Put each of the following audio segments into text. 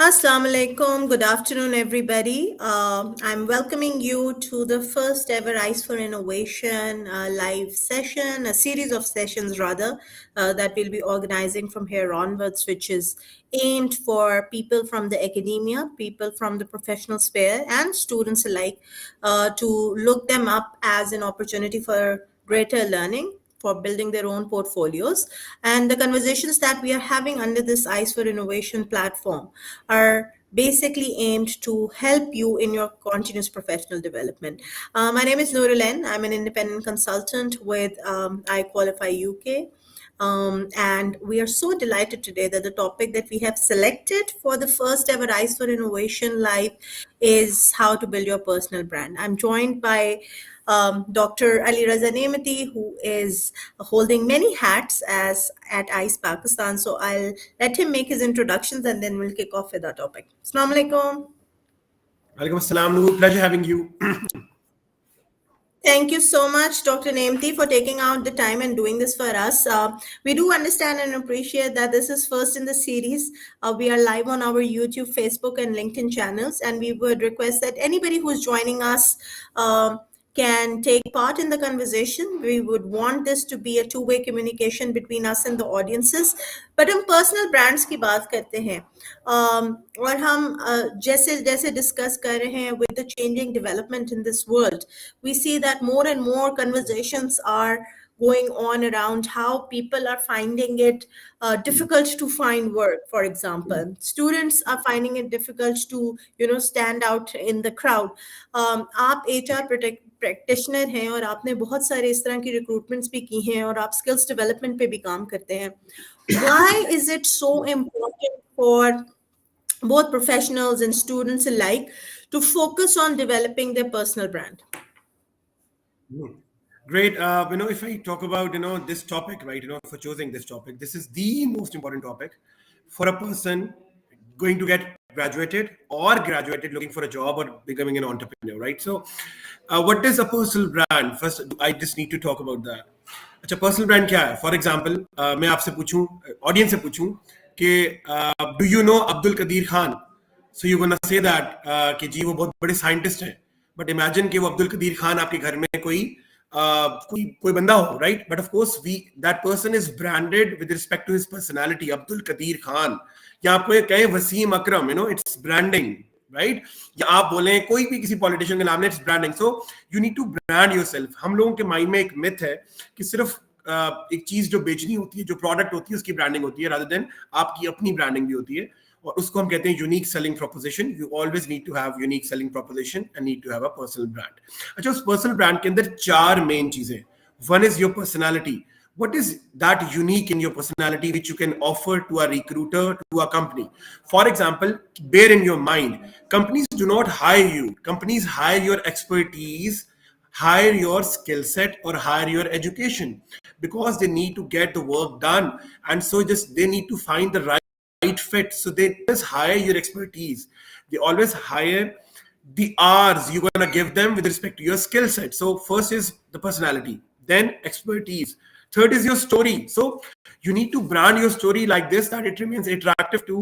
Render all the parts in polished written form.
Assalamu alaikum. Good afternoon, everybody. I'm welcoming you to the first ever Ice for Innovation live session, a series of sessions rather, that we'll be organizing from here onwards, which is aimed for people from the academia, people from the professional sphere, and students alike to look them up as an opportunity for greater learning, for building their own portfolios. And the conversations that we are having under this Ice for Innovation platform are basically aimed to help you in your continuous professional development. My name is Nooralen. I'm an independent consultant with I Qualify UK. And we are so delighted today that the topic that we have selected for the first ever Ice for Innovation Live is how to build your personal brand. I'm joined by Dr. Ali Raza Nemati, who is holding many hats as at ICE Pakistan. So I'll let him make his introductions and then we'll kick off with our topic. Assalamu alaikum. Walaikum assalam, Noor. Pleasure having you. Thank you so much, Dr. Nemti, for taking out the time and doing this for us. We do understand and appreciate that this is first in the series. We are live on our YouTube, Facebook, and LinkedIn channels, and we would request that anybody who's joining us can take part in the conversation. We would want this to be a two-way communication between us and the audiences. But हम personal brands की बात करते हैं और हम जैसे जैसे discuss कर रहे हैं with the changing development in this world, we see that more and more conversations are going on around how people are finding it difficult to find work. For example, students are finding it difficult to stand out in the crowd. आप HR practitioner हैं और आपने बहुत सारे इस तरह की recruitments भी की हैं और आप स्किल्स डेवलपमेंट पे भी काम करते हैं. Why is it so important for both professionals and students alike to focus on developing their personal brand? Great. If I talk about, this topic, right, for choosing this topic, this is the most important topic for a person going to get graduated or graduated looking for a job or becoming an entrepreneur, right? So what is a personal brand? First, I just need to talk about that. अच्छा, personal brand क्या है? For example मैं आपसे पूछूं, audience से पूछूं कि do you know Abdul Qadeer Khan? So you gonna say that कि जी वो बहुत बड़े साइंटिस्ट हैं, बट इमेजिन कि वो अब्दुल कदीर खान आपके घर में कोई बंदा हो, right? But of course that person is branded with respect to his personality. Abdul Qadeer Khan या आपको कहे Wasim Akram, it's branding, right? या आप बोलें कोई भी किसी पॉलिटिशियन के नाम, it's branding. So you need to brand yourself. हम लोगों के माइंड में एक मिथ है कि सिर्फ एक चीज जो बेचनी होती है, जो प्रोडक्ट होती है, उसकी ब्रांडिंग होती है, रादर देन आपकी अपनी ब्रांडिंग भी होती है, और उसको हम कहते हैं unique selling proposition. You always need to have unique selling proposition and need to have a personal brand. अच्छा, उस पर्सनल ब्रांड के अंदर चार मेन चीजें. One is your personality. What is that unique in your personality which you can offer to a recruiter, to a company? For example, bear in your mind, companies do not hire you. Companies hire your expertise, hire your skill set, or hire your education because they need to get the work done. And so just they need to find the right fit. So they just hire your expertise. They always hire the R's you're going to give them with respect to your skill set. So first is the personality, then expertise. Third is your story. So you need to brand your story like this that it remains attractive to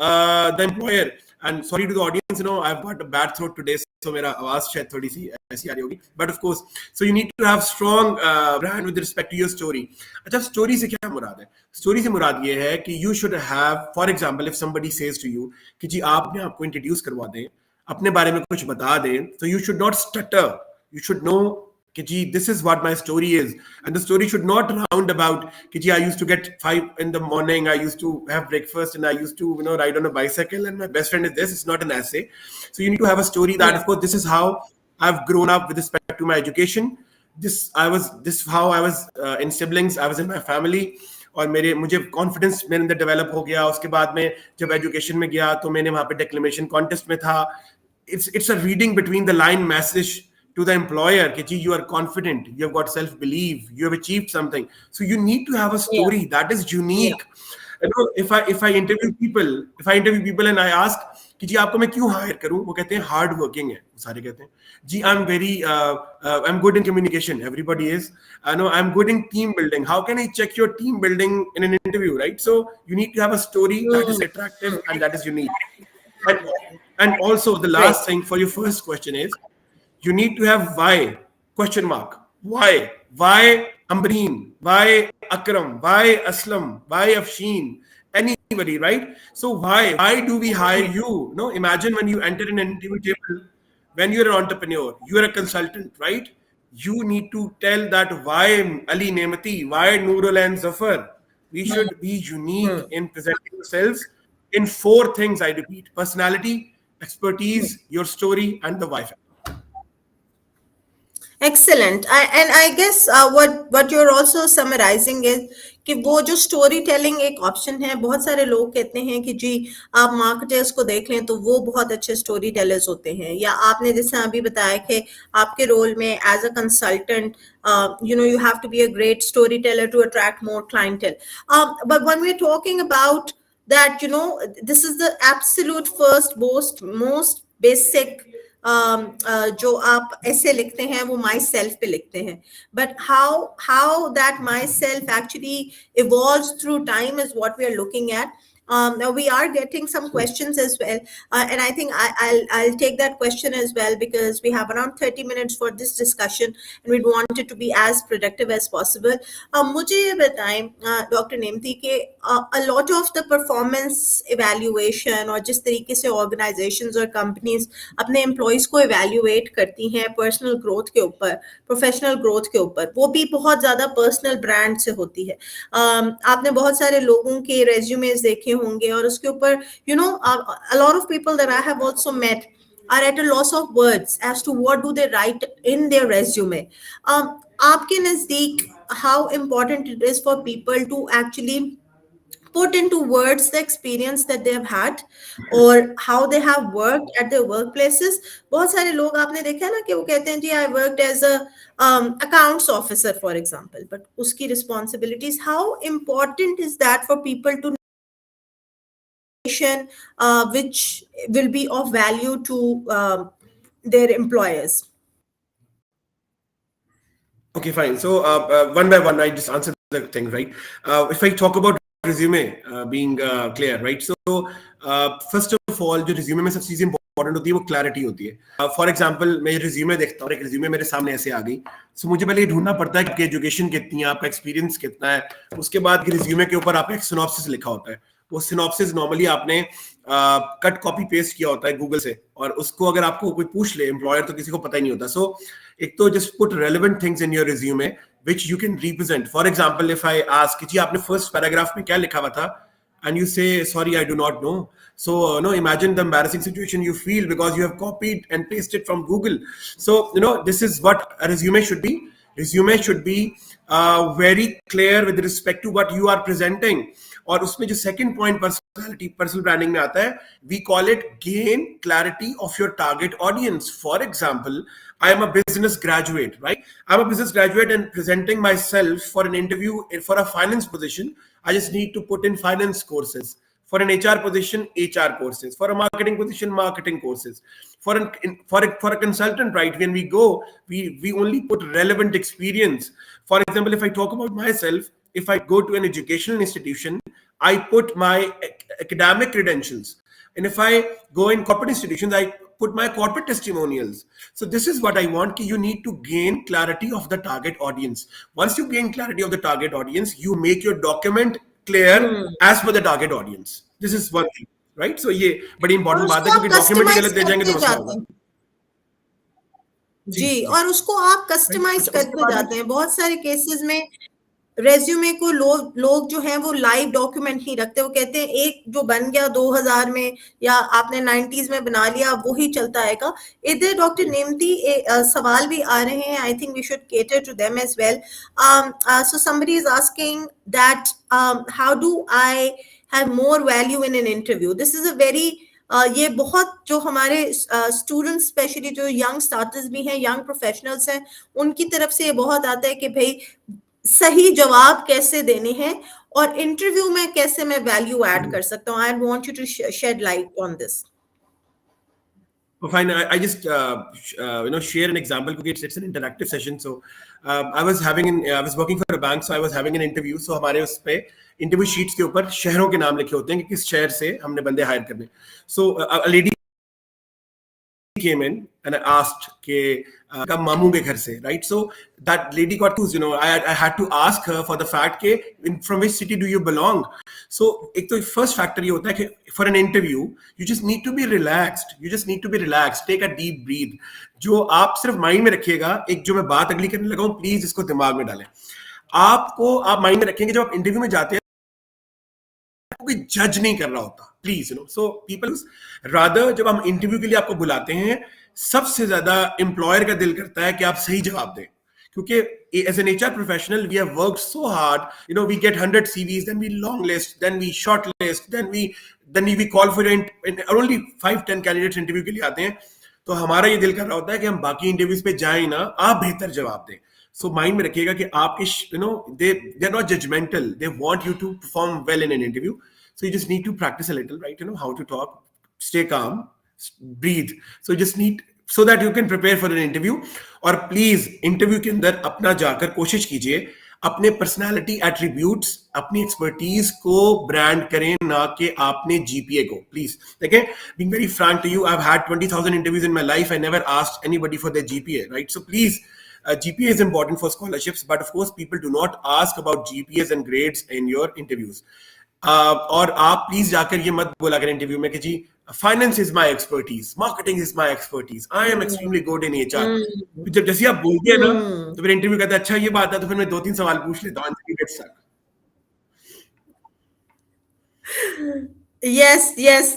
the employer. And sorry to the audience, I've got a bad throat today, so मेरा आवाज शायद थोड़ी सी ऐसी आ रही होगी. But of course, so you need to have strong brand with respect to your story. अच्छा, story से क्या मुराद है? Story से मुराद ये है कि you should have, for example, if somebody says to you कि जी आप अपने आप को introduce करवा दें, अपने बारे में कुछ बता दें, so you should not stutter. You should know कि जी this is what my story is, and the story should not round about कि जी I used to get 5 in the morning, I used to have breakfast, and I used to ride on a bicycle, and my best friend is this. It's not an essay. So you need to have a story that, of course, this is how I've grown up with respect to my education. This how I was in siblings, I was in my family, और मुझे confidence मेरे अंदर develop हो गया. उसके बाद में जब एजुकेशन में गया तो मैंने वहाँ पे डिक्लेमेशन कॉन्टेस्ट में था. It's a reading between the line message to the employer कि you are confident, you have got self-belief, you have achieved something. So you need to have a story that is unique. If I interview people and I ask कि जी आपको मैं क्यों higher करूं, वो कहते हैं hard working है, सारे कहते हैं जी I am good in communication, everybody is, I know I am good in team building, how can I check your team building in an interview, right? So you need to have a story that is attractive and that is unique. And also the Right. last thing for your first question is you need to have why, question mark, why Ambreen, why Akram, why Aslam, why Afsheen, anybody, right? So why do we hire you? No, imagine when you enter an interview table, when you're an entrepreneur, you're a consultant, right? You need to tell that why Ali Nemati, why Nurul and Zafar. We should be unique in presenting ourselves in four things, I repeat: personality, expertise, your story, and the Wi-Fi. Excellent. And I guess what you're also summarizing is कि वो जो story telling एक option है, बहुत सारे लोग कहते हैं कि जी आप मार्केटर्स को देख लें तो वो बहुत अच्छे स्टोरी टेलर्स होते हैं, या आपने जैसे अभी बताया कि आपके रोल में as a consultant you have to be a great storyteller to attract more clientele. But when we're talking about that, this is the absolute first most basic जो आप ऐसे लिखते हैं वो माई सेल्फ पे लिखते हैं, but how that my self actually evolves through time is what we are looking at. Now we are getting some questions as well, and I think I'll take that question as well, because we have around 30 minutes for this discussion and we want it to be as productive as possible. मुझे ये बताएं doctor नेमती के a lot of the performance evaluation और जिस तरीके से organizations और companies अपने employees को evaluate करती हैं personal growth के ऊपर, professional growth के ऊपर, वो भी बहुत ज़्यादा personal brand से होती है. आपने बहुत सारे लोगों के resumes देखे होंगे और उसके ऊपर a lot of people that I have also met are at a loss of words as to what do they write in their resume. आपके नज़दीक how important it is for people to actually put into words the experience that they have had or how they have worked at their workplaces. बहुत सारे लोग आपने देखा है ना कि वो कहते हैं जी I worked as a accounts officer for example, but उसकी responsibilities, how important is that for people to which will be of value to their employers? Okay, fine. So one by one, I just answer the thing, right? If I talk about resume being clear, right? So first of all, जो resume में सब चीजें important होती है वो clarity होती है. For example, मैं resume देखता हूँ, एक resume मेरे सामने ऐसे आ गई, so मुझे पहले ये ढूंढना पड़ता है कि आपकी education कितनी है, आपका experience कितना है. उसके बाद resume के ऊपर आपका एक synopsis लिखा होता है. वो सिनॉप्सिस नॉर्मली आपने कट कॉपी पेस्ट किया होता है गूगल से, और उसको अगर आपको कोई पूछ ले एम्प्लॉयर तो किसी को पता ही नहीं होता. सो एक तो just put relevant things in your resume which you can represent. For example if I ask जी आपने फर्स्ट पैराग्राफ में क्या लिखा हुआ था, and you say sorry I do not know, so no, imagine the embarrassing situation you feel because you have copied and pasted from Google. So this is what a resume should be. Resume should be very clear with respect to what you are presenting. और उसमें जो second point personality personal branding में आता है, we call it gain clarity of your target audience. For example, I am a business graduate, right? I'm a business graduate and presenting myself for an interview for a finance position. I just need to put in finance courses. For an HR position, HR courses. For a marketing position, marketing courses. For a consultant, right? When we go, we only put relevant experience. For example, if I talk about myself, if I go to an educational institution, I put my academic credentials. And if I go in corporate institutions, I put my corporate testimonials. So this is what I want. You need to gain clarity of the target audience. Once you gain clarity of the target audience, you make your document clear as per the target audience. This is one thing, right? So ये बड़ी और important बात है, उसको आप क्योंकि document ही customise गलत दे जाएंगे करते तो मसला जाते होगा. हैं जी जी, जी और उसको आप right? कस्टमाइज अच्छा, उसके करते बाद जाते हैं. बहुत सारे केसेस में रेज्यूमे को लोग जो हैं वो लाइव डॉक्यूमेंट नहीं रखते. वो कहते हैं एक जो बन गया 2000 में या आपने 90s में बना लिया वो ही चलता आएगा. इधर डॉक्टर नेमती सवाल भी आ रहे हैं. I think we should cater to them as well. So somebody is asking that how do I have more value in an interview. This is a very ये बहुत जो हमारे स्टूडेंट्स स्पेशली जो यंग स्टार्टर्स भी हैं, young professionals हैं, उनकी तरफ से ये बहुत आता है कि भाई सही जवाब कैसे देने हैं और इंटरव्यू में कैसे मैं वैल्यू ऐड कर सकता हूँ. I want you to shed light on this. Oh, fine. I just share an example because it's an interactive session. So I was working for a bank, so I was having an interview. So हमारे उस पे interview sheets के ऊपर शहरों के नाम लिखे होते हैं कि किस शहर से हमने बंदे हायर करने. So a lady came in and I asked के का मामू के घर से, right? So that lady got confused, I had to ask her for the fact के from which city do you belong? So एक तो first factor ये होता है कि for an interview you just need to be relaxed, take a deep breath. जो आप सिर्फ माइंड में रखिएगा, एक जो मैं बात अगली करने लगा हूँ प्लीज इसको दिमाग में डालें. आप माइंड में रखेंगे जब आप इंटरव्यू में जाते हैं कोई जज नहीं कर रहा होता, प्लीज सो पीपल रादर जब हम इंटरव्यू के लिए आपको बुलाते हैं सबसे ज्यादा एम्प्लॉयर का दिल करता है कि आप सही जवाब दें, क्योंकि as an HR professional we have worked so hard, we get 100 CVs, then we long list, then we short list, then we call for only 5-10 candidates interview के लिए आते हैं. तो हमारा ये दिल कर रहा होता है कि हम बाकी इंटरव्यूज पे जाएं ना, आप बेहतर जवाब दें. सो माइंड में रखिएगा कि आपके they are not judgmental, they want you to perform well in an interview. So you just need to practice a little, right? How to talk, stay calm, breathe. So you just need so that you can prepare for an interview. और please interview के अंदर अपना जाकर कोशिश कीजिए अपने personality attributes, अपनी expertise को ब्रांड करें, ना कि आपने जीपीए को. प्लीज देखें, being very frank to you, I've had 20,000 interviews in my life. I never asked anybody for their GPA, right? So please, GPA is important for scholarships, but of course people do not ask about GPAs and grades in your interviews. और आप please जाकर ये मत बोला करें interview में कि जी finance is my expertise, marketing is my expertise, I am extremely good in HR. जब जैसे आप बोलते हैं ना तो फिर इंटरव्यू कहता है अच्छा ये बात है, तो फिर मैं 2-3 सवाल पूछ लेता हूँ. Yes.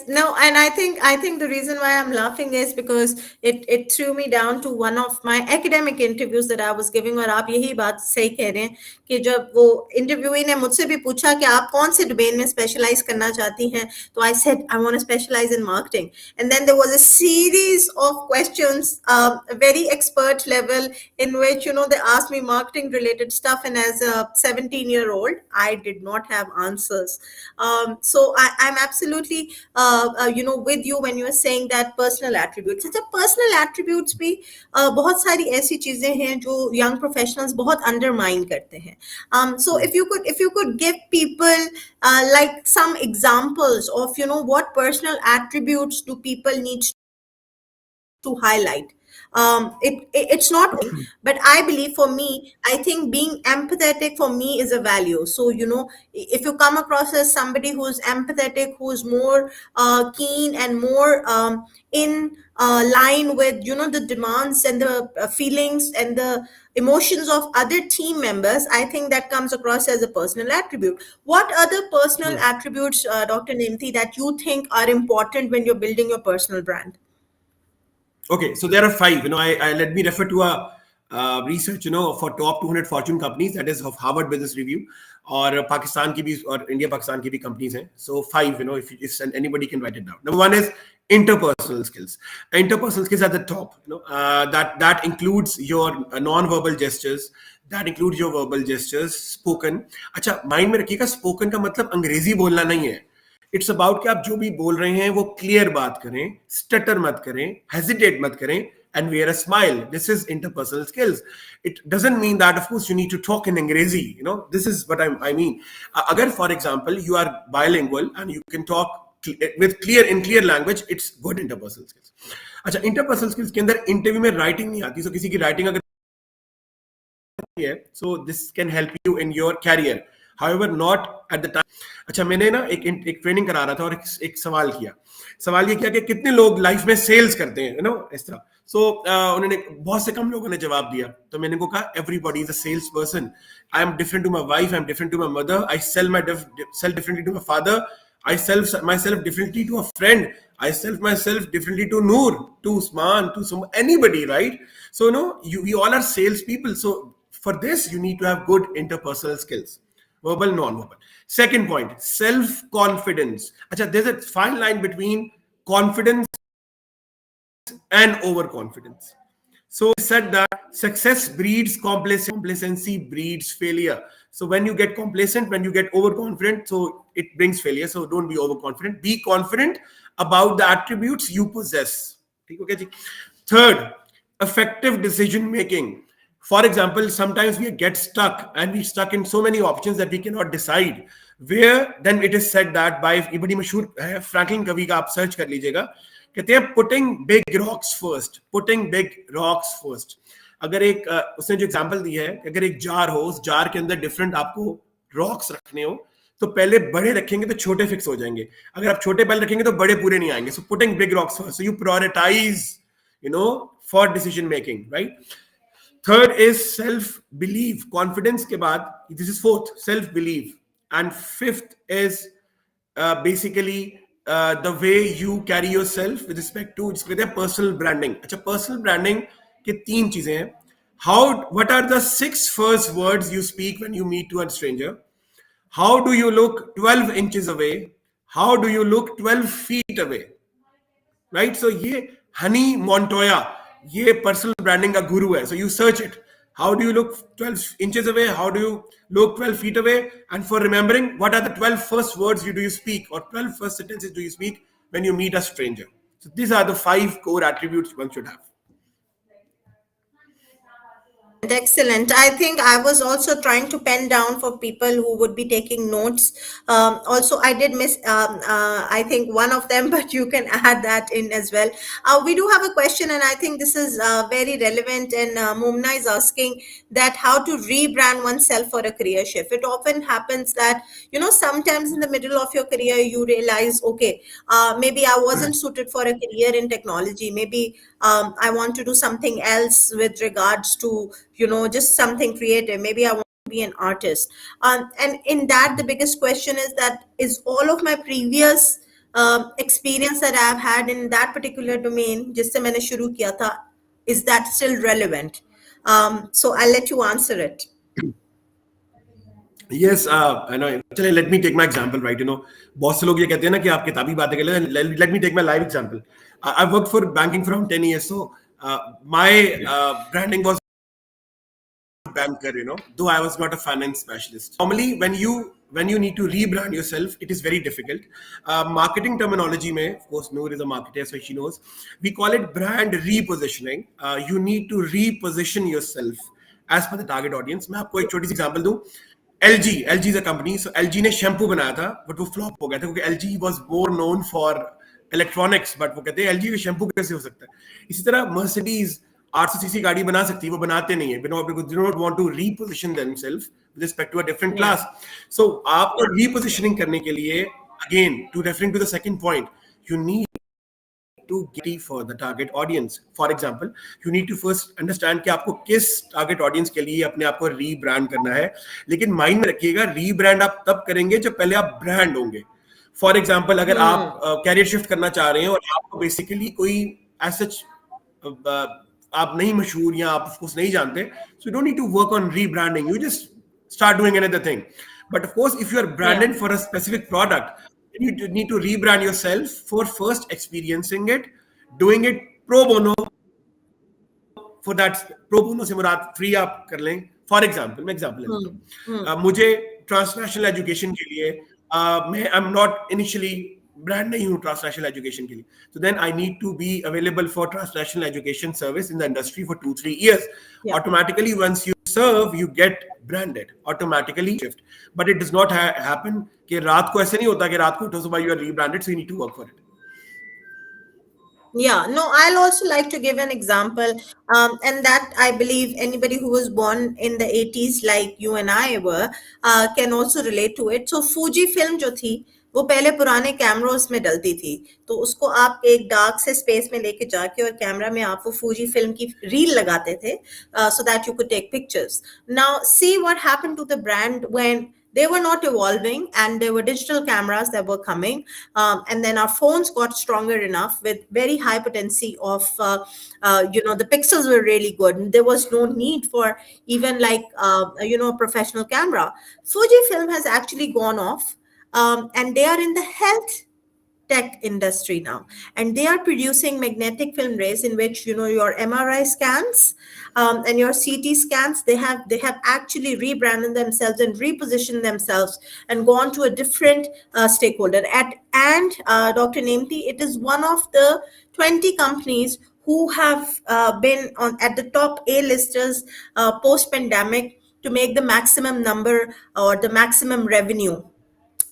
No, and I think the reason why I'm laughing is because it threw me down to one of my academic interviews that I was giving. और आप यही बात सही कह रहे हैं कि जब वो इंटरव्यूई ने मुझसे भी पूछा कि आप कौन से डोमेन में स्पेशलाइज करना चाहती हैं, तो I said I want to specialize in marketing. And then there was a series of questions, very expert level, in which they asked me marketing related stuff, and as a 17-year-old I did not have answers. So I'm absolutely with you when you are saying that personal attributes. अच्छा, personal attributes भी बहुत सारी ऐसी चीजें हैं जो young professionals बहुत undermine करते हैं. So if you could give people like some examples of what personal attributes do people need to highlight. It's not, but I believe for me, I think being empathetic for me is a value. So if you come across as somebody who's empathetic, who's more keen and more in line with the demands and the feelings and the emotions of other team members, I think that comes across as a personal attribute. What other personal attributes, Dr. Nimthi, that you think are important when you're building your personal brand? Okay, so there are 5. I let me refer to a research, for top 200 Fortune companies, that is of Harvard Business Review, और पाकिस्तान की भी और India Pakistan की भी companies हैं. So 5, if anybody can write it down. Number 1 is interpersonal skills. Interpersonal skills at the top. That includes your non-verbal gestures. That includes your verbal gestures. Spoken. अच्छा, mind में रखिएगा, spoken का मतलब अंग्रेजी बोलना नहीं है. इट्स अबाउट कि आप जो भी बोल रहे हैं वो क्लियर बात करें, स्टटर मत करें, हेजिटेट मत करें, and wear a smile. This is interpersonal skills. It doesn't mean that of course you need to talk in Angrezi. This is what I mean. Agar for example you are bilingual and you can talk with clear language, it's good interpersonal skills. अच्छा, interpersonal skills के अंदर interview में writing नहीं आती, so किसी की writing अगर है, so this can help you in your career. However, not at the time. अच्छा, मैंने ना एक ट्रेनिंग करा रहा था और एक सवाल ये किया कि कितने लोग लाइफ में सेल्स करते हैं, इस तरह. सो उन्होंने बहुत से कम लोगों ने जवाब दिया, तो मैंने को कहा everybody is a sales person. I am different to my wife, I am different to my mother, I sell differently to my father, I sell myself differently to a friend. I sell myself differently to Noor, to Usman, to anybody, right? So, we all are sales people. So, for this, you need to have good interpersonal skills, verbal, non-verbal. Second point, self-confidence. Achha, there's a fine line between confidence and overconfidence. So I said that success breeds complacency breeds failure. So when you get complacent, when you get overconfident, so it brings failure. So don't be overconfident. Be confident about the attributes you possess. ठीक हो गया जी. Third, effective decision making. For example, sometimes we get stuck and we stuck in so many options that we cannot decide. Where then it is said that by ये बड़ी मशहूर है Franklin कवी का, आप सर्च कर लीजिएगा, कहते हैं putting big rocks first, putting big rocks first. अगर एक उसने जो एग्जांपल दी है, अगर एक जार हो, उस जार के अंदर डिफरेंट आपको रॉक्स रखने हो, तो पहले बड़े रखेंगे तो छोटे फिक्स हो जाएंगे. अगर आप छोटे पहले रखेंगे तो बड़े पूरे नहीं आएंगे. So putting big rocks first, so you prioritise, for decision making, right? Third is self belief, confidence के बाद, this is fourth, self belief. And fifth is basically the way you carry yourself with respect to जिसको कहते हैं personal branding. अच्छा, personal branding के तीन चीजें हैं. What are the 6 first words you speak when you meet to a stranger? How do you look 12 inches away? How do you look 12 feet away? Right? So ये Honey Montoya, ये personal branding का गुरु है. So you search it. How do you look 12 inches away? How do you look 12 feet away? And for remembering, what are the 12 first words do you speak, or 12 first sentences do you speak when you meet a stranger? So these are the 5 core attributes one should have. Excellent, excellent. I think I was also trying to pen down for people who would be taking notes. Also, I did miss, I think, one of them, but you can add that in as well. We do have a question, and I think this is very relevant. And Mumna is asking that how to rebrand oneself for a career shift. It often happens that, sometimes in the middle of your career, you realize, okay, maybe I wasn't suited for a career in technology. Maybe I want to do something else with regards to, just something creative. Maybe I want to be an artist. And in that, the biggest question is that is all of my previous experience that I've had in that particular domain, जिससे मैंने शुरू किया था, is that still relevant? So I'll let you answer it. Yes, I know. Actually, let me take my example, right? बहुत से लोग ये कहते हैं ना कि आप किताबी बातें कर ले. Let me take my live example. I've worked for banking for around 10 years, so my branding was banker, though I was not a finance specialist. Normally, when you need to rebrand yourself, it is very difficult. Marketing terminology mein, of course, Noor is a marketer, so she knows. We call it brand repositioning. You need to reposition yourself as per the target audience. मैं आपको एक छोटी सी example दूं. LG is a company. So LG ने shampoo बनाया था, but वो flop हो गया था क्योंकि LG was more known for electronics. But वो कहते हैं LG का shampoo कैसे हो सकता है? इसी तरह Mercedes 800cc गाड़ी बना सकती है, वो बनाते नहीं है. Because they don't want to reposition themselves with respect to a different class. So आपको repositioning करने के लिए, again, to referring to the second point, you need to get for the target audience. For example, you need to first understand कि आपको किस target audience के लिए अपने आप को rebrand करना है. लेकिन mind में रखिएगा, rebrand आप तब करेंगे जब पहले आप brand होंगे. For example, अगर आप career shift करना चाह रहे हैं और आपको basically कोई as such आप नहीं मशहूर या आप उसको नहीं जानते, so you don't need to work on rebranding. You just start doing another thing. But of course, if you are branded for a specific product, you need to rebrand yourself for first experiencing it, doing it pro bono. For that, pro bono से मुराद free आप कर लें. For example, मैं example लेता हूँ. मुझे transnational education के लिए I'm not initially brand नहीं हूँ transnational education के लिए. So then I need to be available for transnational education service in the industry for 2-3 years. Automatically, once you serve, you get branded automatically shift. But it does not happen कि रात को ऐसे नहीं होता कि रात को उठो सुबह you are rebranded, so you need to work for it. Yeah, no, I'll also like to give an example. And that I believe anybody who was born in the 80s, like you and I were, can also relate to it. So Fuji film जो थी, वो पहले पुराने कैमरोस में डलती थी, तो उसको आप एक डार्क से स्पेस में लेके जाके और कैमरा में आप वो फूजी फिल्म की रील लगाते थे, so that you could take pictures. Now see what happened to the brand when they were not evolving and there were digital cameras that were coming, and then our phones got stronger enough with very high potency of the pixels were really good and there was no need for even like a professional camera. Fujifilm has actually gone off, and they are in the health tech industry now, and they are producing magnetic film rays in which, your MRI scans, and your CT scans, they have actually rebranded themselves and repositioned themselves and gone to a different stakeholder. And Dr. Nemti, it is one of the 20 companies who have been on at the top A listers post pandemic to make the maximum number or the maximum revenue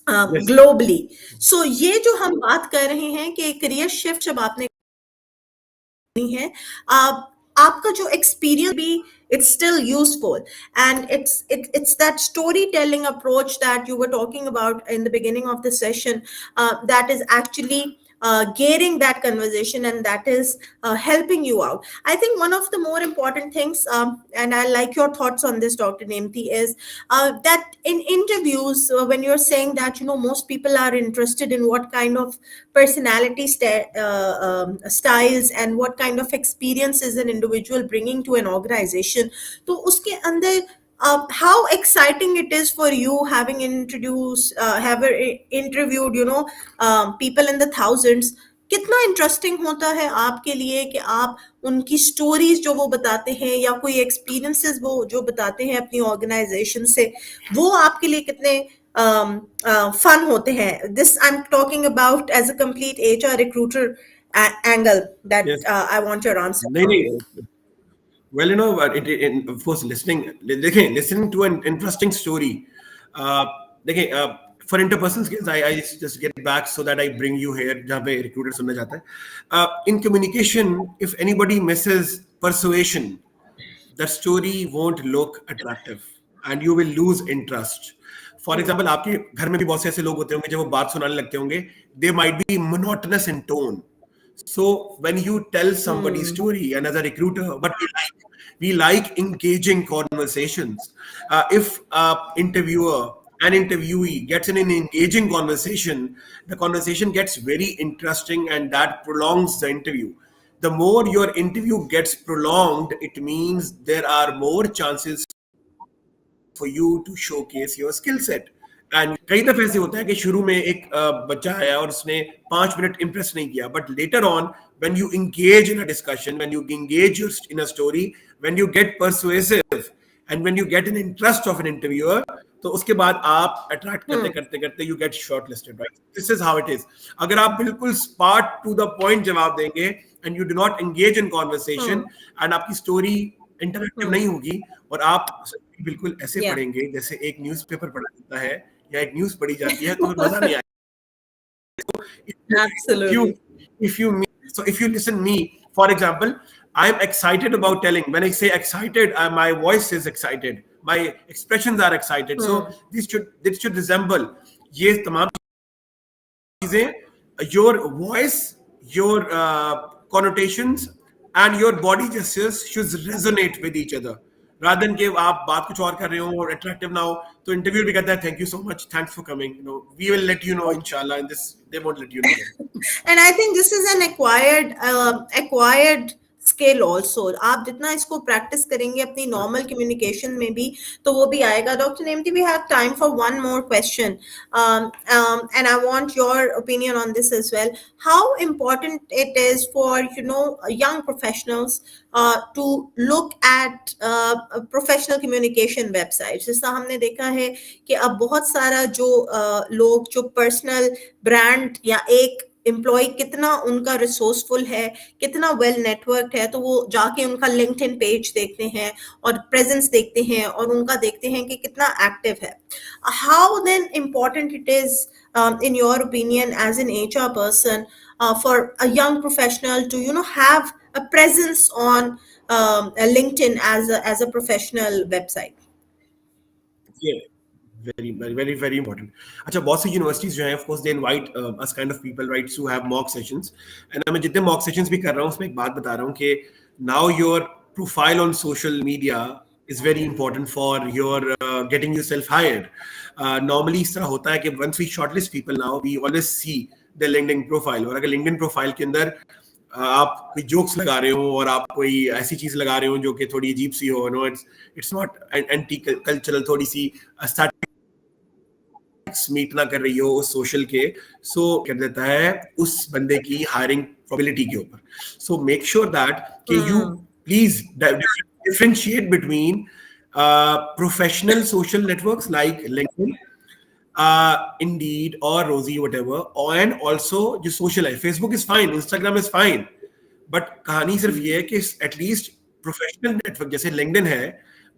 Yes. Globally. So ये जो हम बात कर रहे हैं कि career shift जब आपने करनी है, आपका जो एक्सपीरियंस भी, it's still useful, and it's that storytelling approach that you were talking about in the beginning of the session, that is actually gearing that conversation, and that is helping you out. I think one of the more important things, and I like your thoughts on this, Dr. Nemti, is that in interviews, when you're saying that, most people are interested in what kind of personality styles and what kind of experiences an individual bringing to an organization. तो उसके अंदर how exciting it is for you, having interviewed, people in the thousands. कितना interesting होता है आपके लिए कि आप उनकी स्टोरीज जो वो बताते हैं या कोई एक्सपीरियंसेस वो जो बताते हैं अपनी ऑर्गेनाइजेशन से, वो आपके लिए कितने fun hote hain. This I'm talking about as a complete HR recruiter angle that Yes. I want your answer नहीं from. नहीं. Well, of course, listening to an interesting story. Uh, for interpersonal skills, I just get back so that I bring you here, जहाँ पे recruiter सुनना चाहता है. In communication, if anybody misses persuasion, the story won't look attractive and you will lose interest. For example, आपके घर में भी बहुत से ऐसे लोग होते होंगे जब वो बात सुनाने लगते होंगे, they might be monotonous in tone. So when you tell somebody's story, and as a recruiter, but we like engaging conversations. If an interviewee gets in an engaging conversation, the conversation gets very interesting, and that prolongs the interview. The more your interview gets prolonged, it means there are more chances for you to showcase your skill set. And कई दफे ऐसे होता है कि शुरू में एक बच्चा आया और उसने 5 मिनट इंप्रेस नहीं किया, but later on when you engage in a discussion, when you engage in a story, when you get persuasive and when you get an interest of an interviewer, तो उसके बाद आप अट्रैक्ट करते करते करते you get shortlisted, right? This is how it is. अगर आप बिल्कुल स्पार्ट टू द पॉइंट जवाब देंगे and you do not engage in conversation and आपकी स्टोरी इंटरेक्टिव नहीं होगी और आप बिल्कुल ऐसे Yeah. पढ़ेंगे जैसे एक न्यूज़पेपर पढ़ा जाता है या एक न्यूज़ पढ़ी जाती है, तो फिर मजा नहीं आएगा. Absolutely. If you listen me, for example, I'm excited about telling. When I say excited, my voice is excited, my expressions are excited. So this should resemble ये तमाम चीजें, your voice, your connotations and your body gestures should resonate with each other. Rather than कि आप बात कुछ और कर रहे हो और attractive ना हो, तो interviewer भी कहता है thank you so much, thanks for coming. We will let you know inshallah, and this they won't let you know then. And I think this is an acquired scale also. आप जितना इसको practice करेंगे अपनी normal communication में भी, तो वो भी आएगा. Doctor Nemati, we have time for one more question, and I want your opinion on this as well. How important it is for young professionals to look at professional communication websites. जैसा हमने देखा है कि अब बहुत सारा जो लोग जो पर्सनल ब्रांड या एक एम्प्लॉय कितना उनका रिसोर्सफुल है, कितना वेल नेटवर्क है, तो वो जाके उनका लिंक्डइन पेज देखते हैं और प्रेजेंस देखते हैं और उनका देखते हैं कि कितना एक्टिव है. How then important it is in your opinion as an HR person for a young professional to have a presence on a LinkedIn as a professional website? Yeah, very important. अच्छा, बहुत सी universities जो हैं, of course they invite us kind of people, right, to have mock sessions. And मैं जितने mock sessions भी कर रहा हूँ उसमें एक बात बता रहा हूँ कि now your profile on social media is very important for your getting yourself hired. Normally इस तरह होता है कि once we shortlist people now, we always see their LinkedIn profile. और अगर LinkedIn profile के अंदर आप कोई जोक्स लगा रहे हो और आप कोई ऐसी चीज लगा रहे हो जो कि थोड़ी अजीब सी हो, इट्स नॉट एंटी कल्चरल, थोड़ी सी लाइक्स मीट ना कर रही हो उस सोशल के, सो कर देता है उस बंदे की हायरिंग प्रोबेबिलिटी के ऊपर. सो मेक श्योर दैट कि you Hmm. Please differentiate between professional social networks like LinkedIn, Indeed or Rosie, whatever, and also just social life. Facebook is fine, Instagram is fine, but कहानी सिर्फ ये है कि at least professional network जैसे LinkedIn है,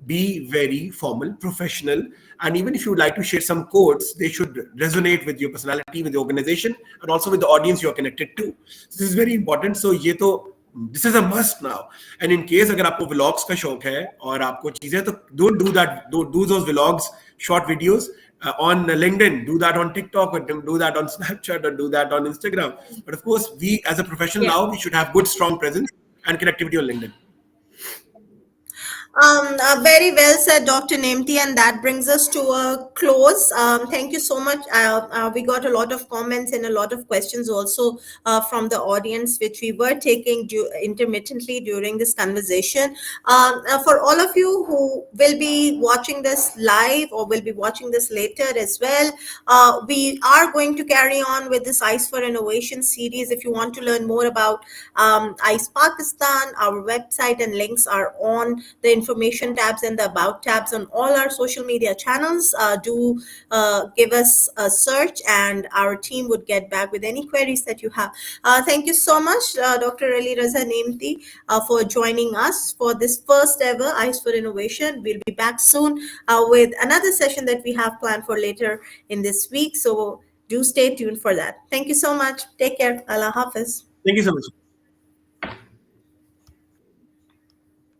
be very formal, professional, and even if you would like to share some quotes, they should resonate with your personality, with the organization, and also with the audience you are connected to. So this is very important. So ये तो this is a must now. And in case अगर आपको vlogs का शौक है और आपको चीजें, तो don't do that, don't do those vlogs, short videos on LinkedIn, do that on TikTok, or do that on Snapchat, or do that on Instagram. But of course, we as a professional Yeah. now, we should have good, strong presence and connectivity on LinkedIn. Very well said, Dr. Nemti, and that brings us to a close. Thank you so much. We got a lot of comments and a lot of questions also from the audience, which we were taking intermittently during this conversation. For all of you who will be watching this live or will be watching this later as well, we are going to carry on with this ICE for Innovation series. If you want to learn more about ICE Pakistan, our website and links are on the information tabs and the about tabs on all our social media channels. Do give us a search and our team would get back with any queries that you have. Thank you so much, Dr. Ali Raza Nemti, for joining us for this first ever ICE for Innovation. We'll be back soon with another session that we have planned for later in this week. So do stay tuned for that. Thank you so much. Take care. Allah Hafiz. Thank you so much.